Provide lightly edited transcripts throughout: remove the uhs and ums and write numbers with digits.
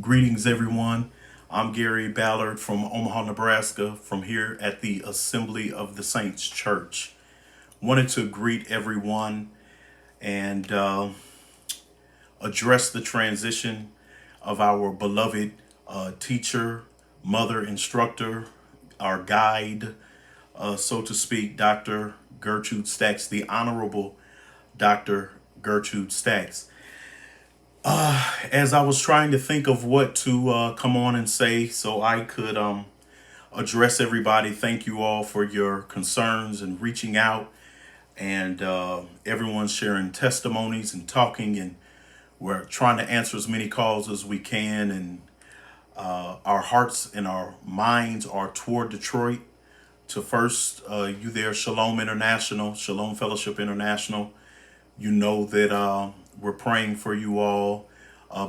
Greetings, everyone. I'm Gary Ballard from Omaha, Nebraska, from here at the Assembly of the Saints Church. Wanted to greet everyone and address the transition of our beloved teacher, mother, instructor, our guide, so to speak, Dr. Gertrude Stacks, the Honorable Dr. Gertrude Stacks. As I was trying to think of what to come on and say so I could address everybody, thank you all for your concerns and reaching out and everyone sharing testimonies and talking. And we're trying to answer as many calls as we can. And our hearts and our minds are toward Detroit. To first, you there, Shalom International, Shalom Fellowship International. You know that we're praying for you all,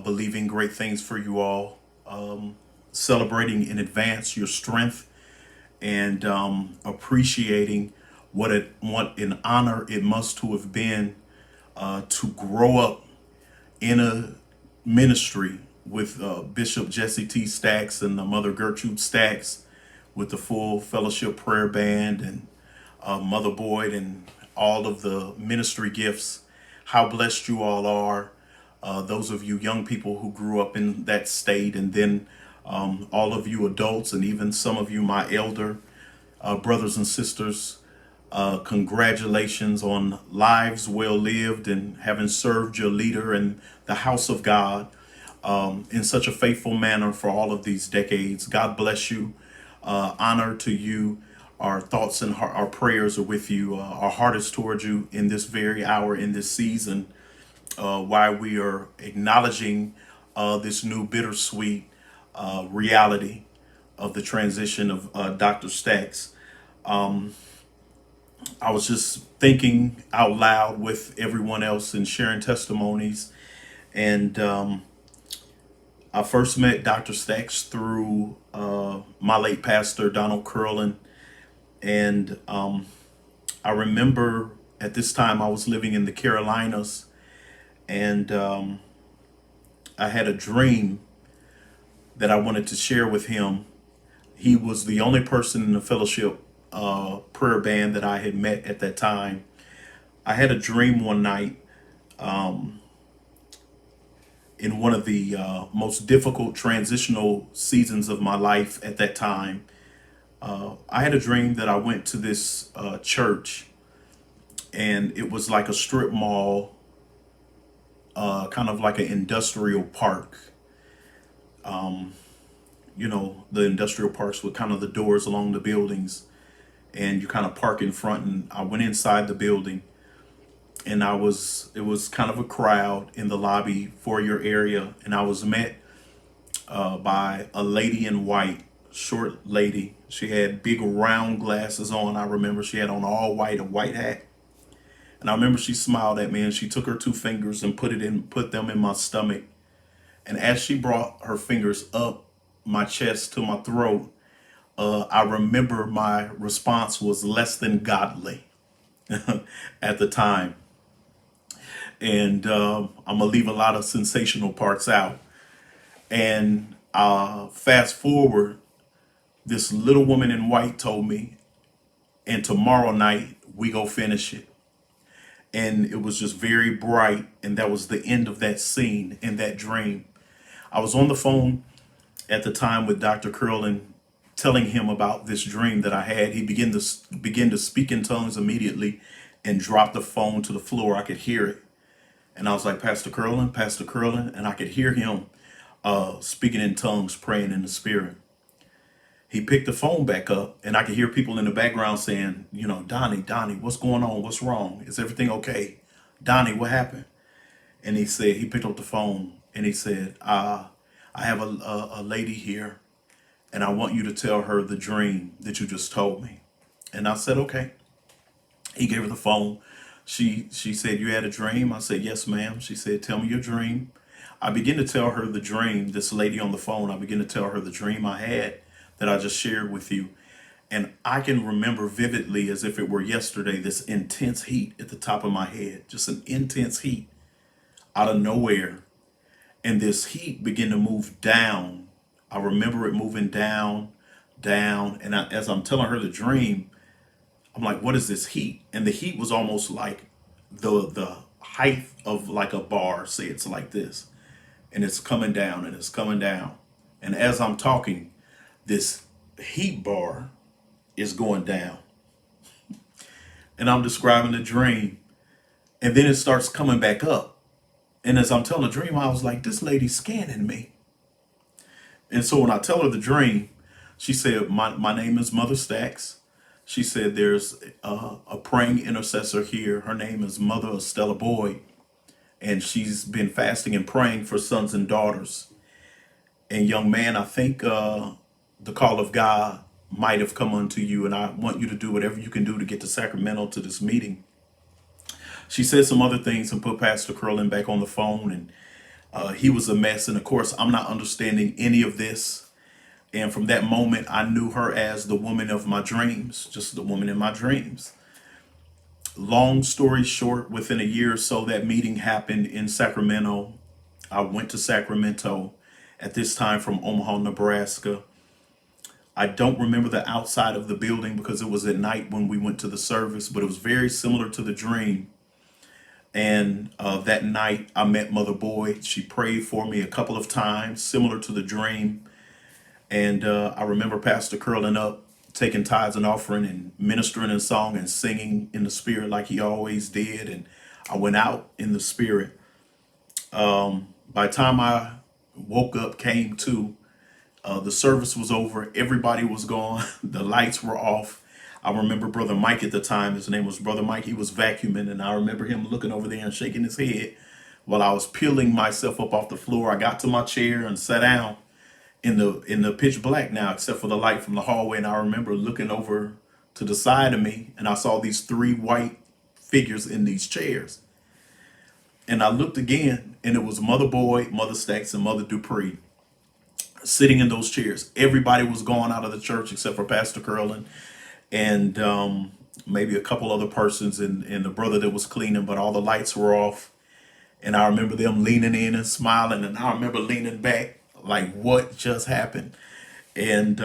believing great things for you all, celebrating in advance your strength, and appreciating what an honor it must to have been to grow up in a ministry with Bishop Jesse T. Stacks and the Mother Gertrude Stacks, with the full fellowship prayer band and Mother Boyd and all of the ministry gifts. How blessed you all are. Those of you young people who grew up in that state, and then all of you adults, and even some of you, my elder brothers and sisters, congratulations on lives well lived and having served your leader in the house of God in such a faithful manner for all of these decades. God bless you. Honor to you. Our thoughts and our prayers are with you. Our heart is towards you in this very hour, in this season, while we are acknowledging this new bittersweet reality of the transition of Dr. Stacks. I was just thinking out loud with everyone else and sharing testimonies. And I first met Dr. Stacks through my late pastor, Donald Curlin. And I remember at this time I was living in the Carolinas, and I had a dream that I wanted to share with him. He was the only person in the fellowship prayer band that I had met at that time. I had a dream one night in one of the most difficult transitional seasons of my life at that time. I had a dream that I went to this church, and it was like a strip mall, kind of like an industrial park. You know, the industrial parks with kind of the doors along the buildings, and you kind of park in front. And I went inside the building, and it was kind of a crowd in the lobby for your area, and I was met by a lady in white, short lady. She had big round glasses on. I remember she had on all white, a white hat. And I remember she smiled at me, and she took her two fingers and put them in my stomach. And as she brought her fingers up my chest to my throat, I remember my response was less than godly at the time. And I'm gonna leave a lot of sensational parts out. And fast forward, this little woman in white told me, and tomorrow night we go finish it. And it was just very bright, and that was the end of that scene in that dream. I was on the phone at the time with Dr. Curlin, telling him about this dream that I had. He began to speak in tongues immediately and dropped the phone to the floor. I could hear it. And I was like, Pastor Curlin, and I could hear him speaking in tongues, praying in the spirit. He picked the phone back up, and I could hear people in the background saying, you know, Donnie, what's going on? What's wrong? Is everything okay? Donnie, what happened? And he picked up the phone, and he said, I have a lady here, and I want you to tell her the dream that you just told me. And I said, okay. He gave her the phone. She said, you had a dream? I said, yes, ma'am. She said, tell me your dream. I began to tell her the dream, this lady on the phone. I began to tell her the dream I had that I just shared with you. And I can remember vividly, as if it were yesterday, this intense heat at the top of my head, just an intense heat out of nowhere. and this heat began to move down. I remember it moving down, down, and as I'm telling her the dream, I'm like, "What is this heat?" And the heat was almost like the height of like a bar. Say it's like this, and it's coming down and it's coming down, and as I'm talking, this heat bar is going down, and I'm describing the dream, and then it starts coming back up. And as I'm telling the dream, I was like, "This lady's scanning me." And so when I tell her the dream, she said, my name is Mother Stacks. She said, "There's a praying intercessor here. Her name is Mother Estella Boyd. And she's been fasting and praying for sons and daughters. And young man, I think the call of God might have come unto you. And I want you to do whatever you can do to get to Sacramento to this meeting." She said some other things and put Pastor Curlin back on the phone. And he was a mess. And of course, I'm not understanding any of this. And from that moment, I knew her as the woman of my dreams, just the woman in my dreams. Long story short, within a year or so, that meeting happened in Sacramento. I went to Sacramento at this time from Omaha, Nebraska. I don't remember the outside of the building because it was at night when we went to the service, but it was very similar to the dream. And that night, I met Mother Boyd. She prayed for me a couple of times, similar to the dream. And I remember Pastor curling up, taking tithes and offering and ministering in song and singing in the spirit like he always did. And I went out in the spirit. By the time I woke up, came to, the service was over. Everybody was gone. The lights were off. I remember Brother Mike at the time. His name was Brother Mike. He was vacuuming. And I remember him looking over there and shaking his head while I was peeling myself up off the floor. I got to my chair and sat down in the pitch black now, except for the light from the hallway. And I remember looking over to the side of me, and I saw these three white figures in these chairs. And I looked again, and it was Mother Boyd, Mother Stacks, and Mother Dupree sitting in those chairs. Everybody was gone out of the church except for Pastor Curlin and maybe a couple other persons and the brother that was cleaning, but all the lights were off. And I remember them leaning in and smiling, and I remember leaning back like, what just happened? And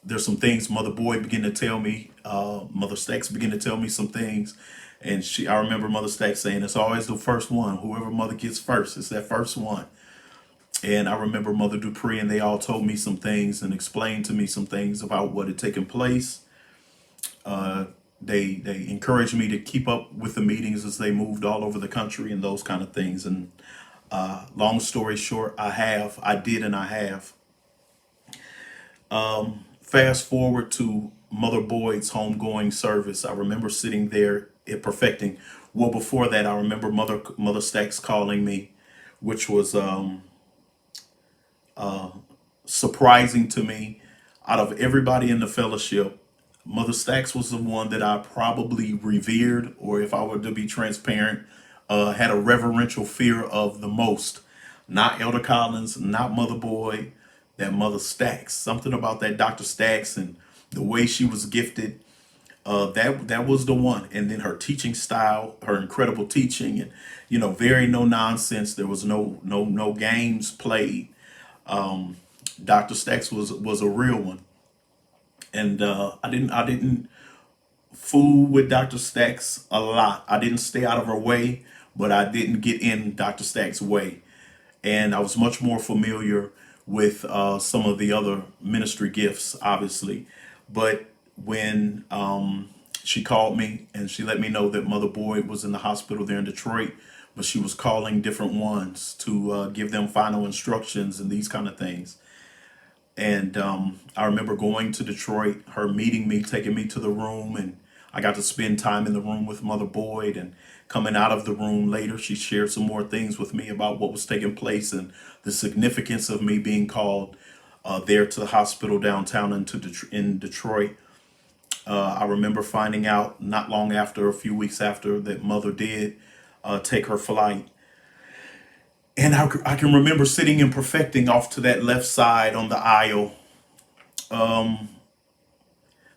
there's some things Mother Boyd began to tell me. Mother Stacks began to tell me some things. And I remember Mother Stacks saying, "It's always the first one. Whoever mother gets first, it's that first one." And I remember Mother Dupree, and they all told me some things and explained to me some things about what had taken place. They encouraged me to keep up with the meetings as they moved all over the country and those kind of things. And long story short, I did, and I have. Fast forward to Mother Boyd's homegoing service. I remember sitting there at perfecting. Well, before that, I remember Mother Stacks calling me, which was surprising to me. Out of everybody in the fellowship, Mother Stacks was the one that I probably revered, or if I were to be transparent, had a reverential fear of the most. Not Elder Collins, not Mother Boyd, that Mother Stacks. Something about that Dr. Stacks and the way she was gifted. That was the one. And then her teaching style, her incredible teaching, and very no nonsense. There was no games played. Dr. Stacks was a real one. And I didn't fool with Dr. Stacks a lot. I didn't stay out of her way, but I didn't get in Dr. Stacks' way. And I was much more familiar with some of the other ministry gifts, obviously. But when she called me and she let me know that Mother Boyd was in the hospital there in Detroit, but she was calling different ones to give them final instructions and these kind of things. And I remember going to Detroit, her meeting me, taking me to the room, and I got to spend time in the room with Mother Boyd. And coming out of the room later, she shared some more things with me about what was taking place and the significance of me being called there to the hospital downtown in Detroit. I remember finding out not long after, a few weeks after, that Mother did take her flight. And I can remember sitting and perfecting off to that left side on the aisle,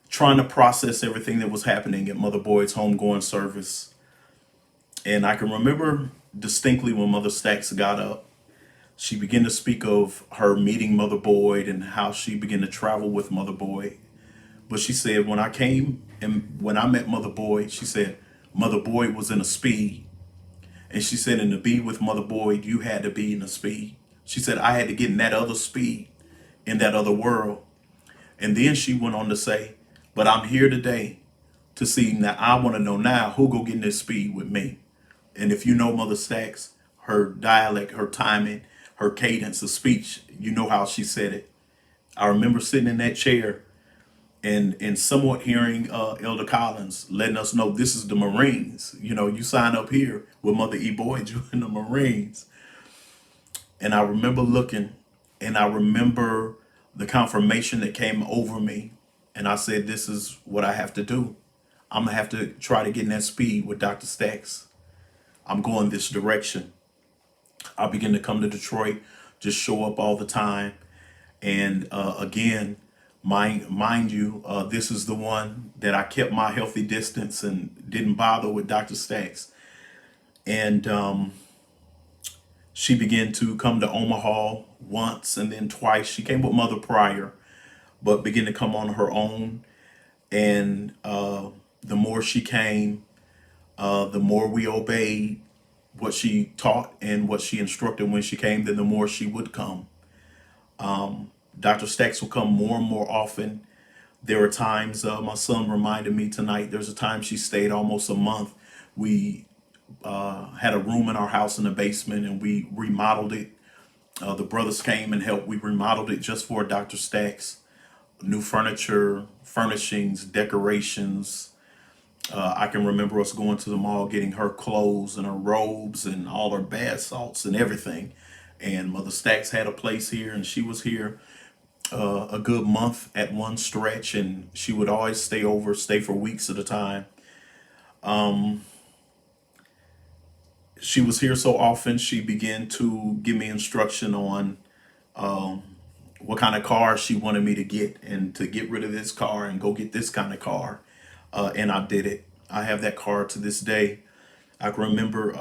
trying to process everything that was happening at Mother Boyd's homegoing service. And I can remember distinctly when Mother Stacks got up She began to speak of her meeting Mother Boyd and how she began to travel with Mother Boyd. But she said, when I came and when I met Mother Boyd, she said, Mother Boyd was in a speed. And she said, and to be with Mother Boyd, you had to be in a speed. She said, I had to get in that other speed, in that other world. And then she went on to say, but I'm here today to see now. I want to know now who go get in this speed with me. And if you know Mother Stacks, her dialect, her timing, her cadence of speech, you know how she said it. I remember sitting in that chair and somewhat hearing Elder Collins letting us know this is the Marines. You know, you sign up here with Mother E. Boyd, you in the Marines. And I remember looking, and I remember the confirmation that came over me. And I said, this is what I have to do. I'm gonna have to try to get in that speed with Dr. Stacks. I'm going this direction. I begin to come to Detroit, just show up all the time. And again, mind you, this is the one that I kept my healthy distance and didn't bother with Dr. Stacks. And she began to come to Omaha once and then twice. She came with Mother Pryor, but began to come on her own. And the more she came, the more we obeyed what she taught and what she instructed when she came, then the more she would come. Dr. Stacks will come more and more often. There are times, my son reminded me tonight, there's a time she stayed almost a month. We had a room in our house in the basement and we remodeled it. The brothers came and helped. We remodeled it just for Dr. Stacks. New furniture, furnishings, decorations. I can remember us going to the mall, getting her clothes and her robes and all her bath salts and everything. And Mother Stacks had a place here, and she was here a good month at one stretch, and she would always stay for weeks at a time. She was here so often, she began to give me instruction on what kind of car she wanted me to get and to get rid of this car and go get this kind of car. And I did it. I have that car to this day. I can remember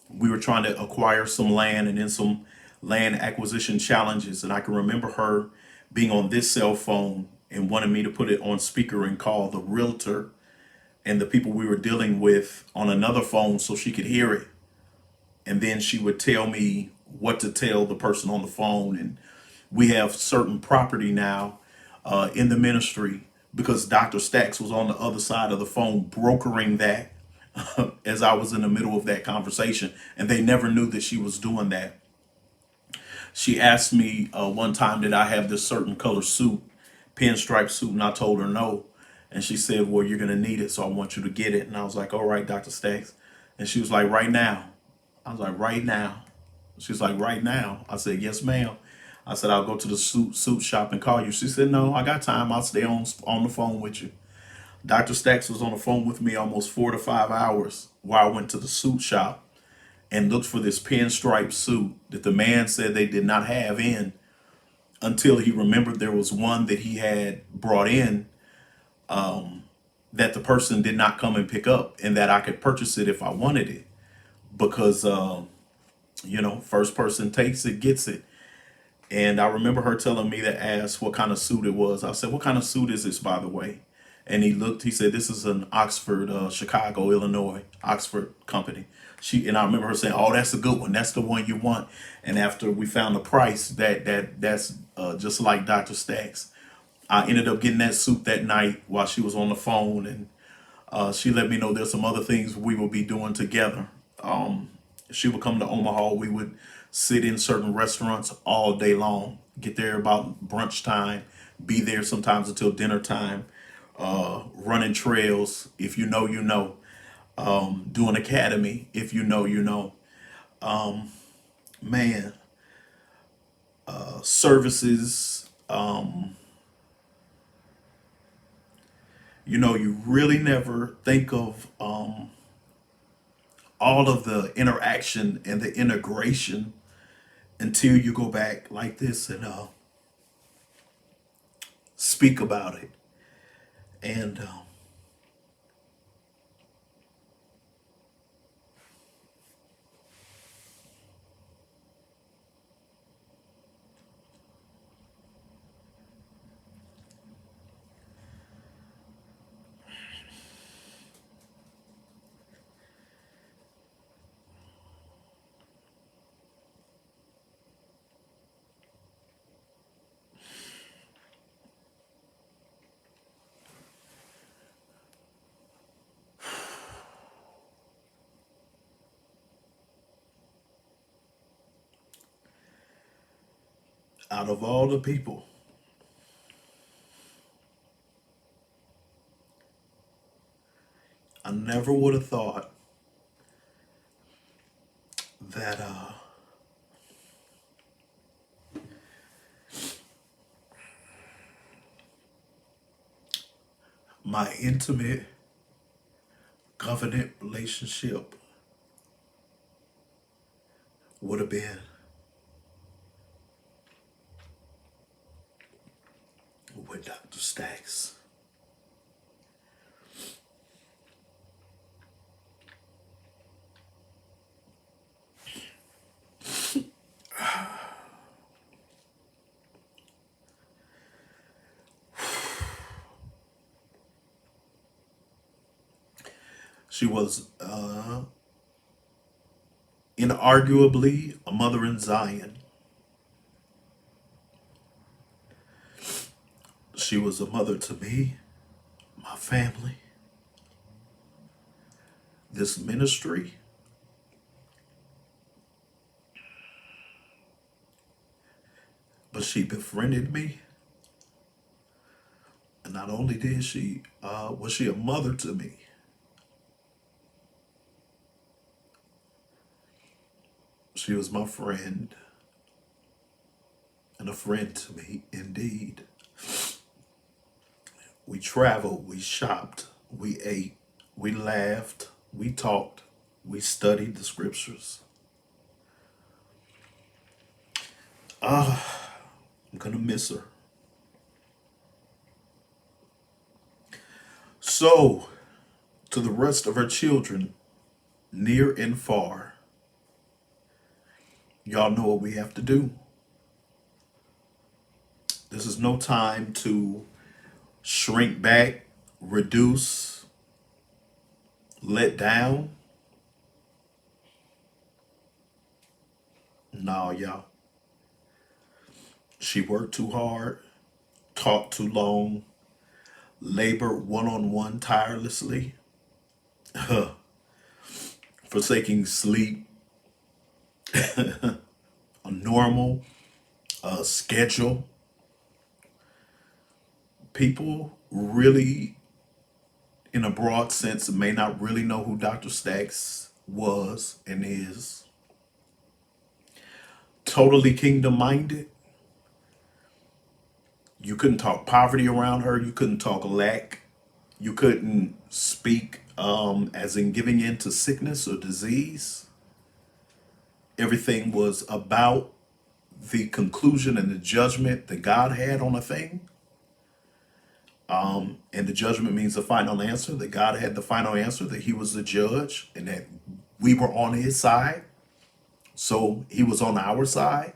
we were trying to acquire some land and in some land acquisition challenges. And I can remember her being on this cell phone and wanted me to put it on speaker and call the realtor and the people we were dealing with on another phone so she could hear it. And then she would tell me what to tell the person on the phone. And we have certain property now in the ministry because Dr. Stacks was on the other side of the phone brokering that as I was in the middle of that conversation. And they never knew that she was doing that. She asked me one time, did I have this certain color suit, pinstripe suit? And I told her no. And she said, well, you're going to need it, so I want you to get it. And I was like, all right, Dr. Stacks. And she was like, right now. I was like, right now. She was like, right now. I said, yes, ma'am. I said, I'll go to the suit shop and call you. She said, no, I got time. I'll stay on the phone with you. Dr. Stacks was on the phone with me almost 4 to 5 hours while I went to the suit shop and looked for this pinstripe suit that the man said they did not have in until he remembered there was one that he had brought in that the person did not come and pick up and that I could purchase it if I wanted it because, first person takes it, gets it. And I remember her telling me to ask what kind of suit it was. I said, what kind of suit is this, by the way? And he said, this is an Oxford, Chicago, Illinois, Oxford company. And I remember her saying, oh, that's a good one. That's the one you want. And after we found the price, that's just like Dr. Stacks. I ended up getting that suit that night while she was on the phone. And she let me know there's some other things we will be doing together. She would come to Omaha. We would sit in certain restaurants all day long, get there about brunch time, be there sometimes until dinner time, running trails. If you know, you know. Doing academy. If you know, you know. Man, services. You really never think of all of the interaction and the integration until you go back like this and speak about it. And Out of all the people, I never would have thought that my intimate covenant relationship would have been with Dr. Stacks. She was inarguably a mother in Zion. She was a mother to me, my family, this ministry. But she befriended me. And not only did she, was she a mother to me, she was my friend and a friend to me indeed. We traveled, we shopped, we ate, we laughed, we talked, we studied the scriptures. I'm gonna miss her. So, to the rest of her children, near and far, y'all know what we have to do. This is no time to shrink back, reduce, let down. No, y'all. She worked too hard, talked too long, labored one on one tirelessly, forsaking sleep, a normal schedule. People really, in a broad sense, may not really know who Dr. Stacks was and is. Totally kingdom minded. You couldn't talk poverty around her. You couldn't talk lack. You couldn't speak as in giving in to sickness or disease. Everything was about the conclusion and the judgment that God had on a thing. And the judgment means the final answer, that God had the final answer, that he was the judge, and that we were on his side. So he was on our side.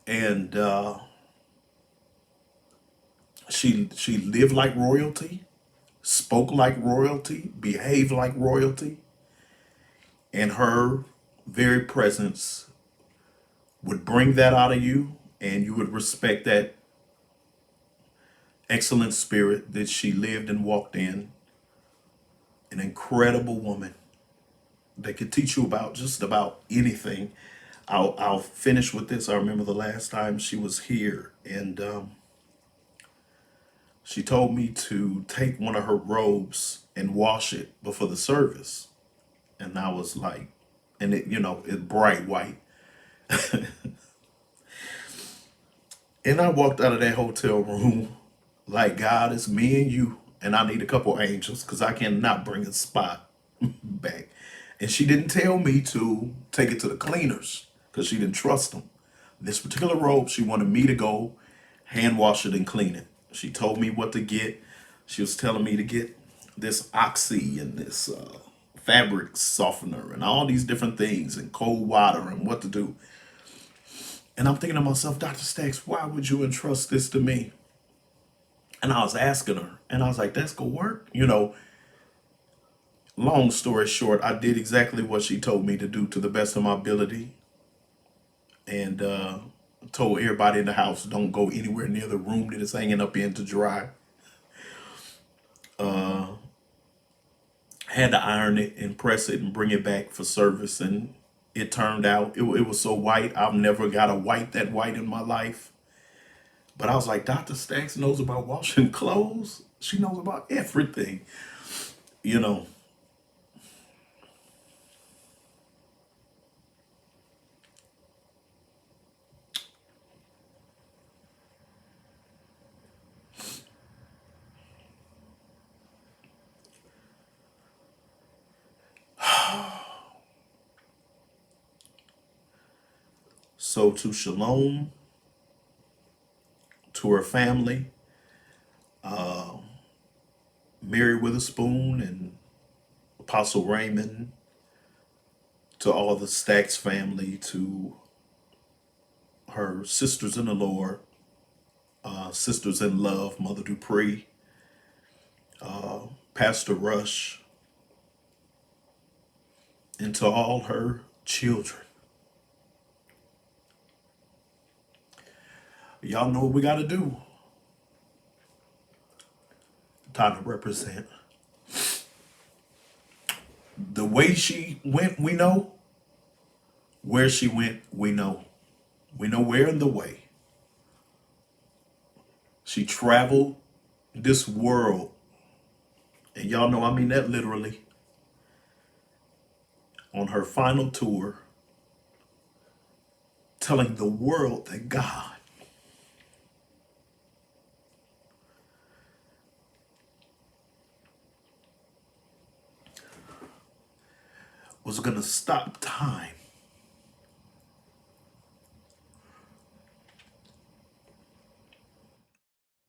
And she lived like royalty, spoke like royalty, behaved like royalty. And her very presence would bring that out of you, and you would respect that excellent spirit that she lived and walked in. An incredible woman that could teach you about just about anything. I'll finish with this. I remember the last time she was here, and she told me to take one of her robes and wash it before the service. And I was like, and it, it's bright white. And I walked out of that hotel room like, God, it's me and you, and I need a couple angels because I cannot bring a spot back. And she didn't tell me to take it to the cleaners because she didn't trust them. This particular robe, she wanted me to go hand wash it and clean it. She told me what to get. She was telling me to get this oxy and this fabric softener and all these different things and cold water and what to do. And I'm thinking to myself, Dr. Stacks, why would you entrust this to me? And I was asking her, and I was like, that's gonna work? Long story short, I did exactly what she told me to do to the best of my ability. And told everybody in the house, don't go anywhere near the room that it's hanging up in to dry. Had to iron it and press it and bring it back for service. And it turned out. It was so white. I've never got a white that white in my life. But I was like, Dr. Stacks knows about washing clothes. She knows about everything, you know. So to Shalom, to her family, Mary Witherspoon and Apostle Raymond, to all the Stacks family, to her sisters in the Lord, sisters in love, Mother Dupree, Pastor Rush, and to all her children. Y'all know what we got to do. Time to represent. The way she went, we know. Where she went, we know. We know where in the way. She traveled this world, and y'all know I mean that literally, on her final tour, telling the world that God was going to stop time.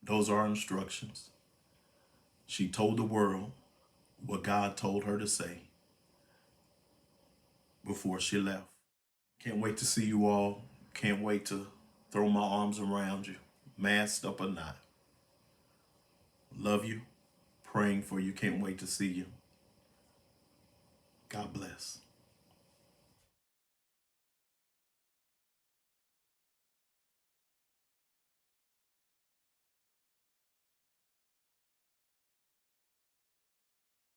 Those are instructions. She told the world what God told her to say before she left. Can't wait to see you all. Can't wait to throw my arms around you, masked up or not. Love you. Praying for you. Can't wait to see you. God bless.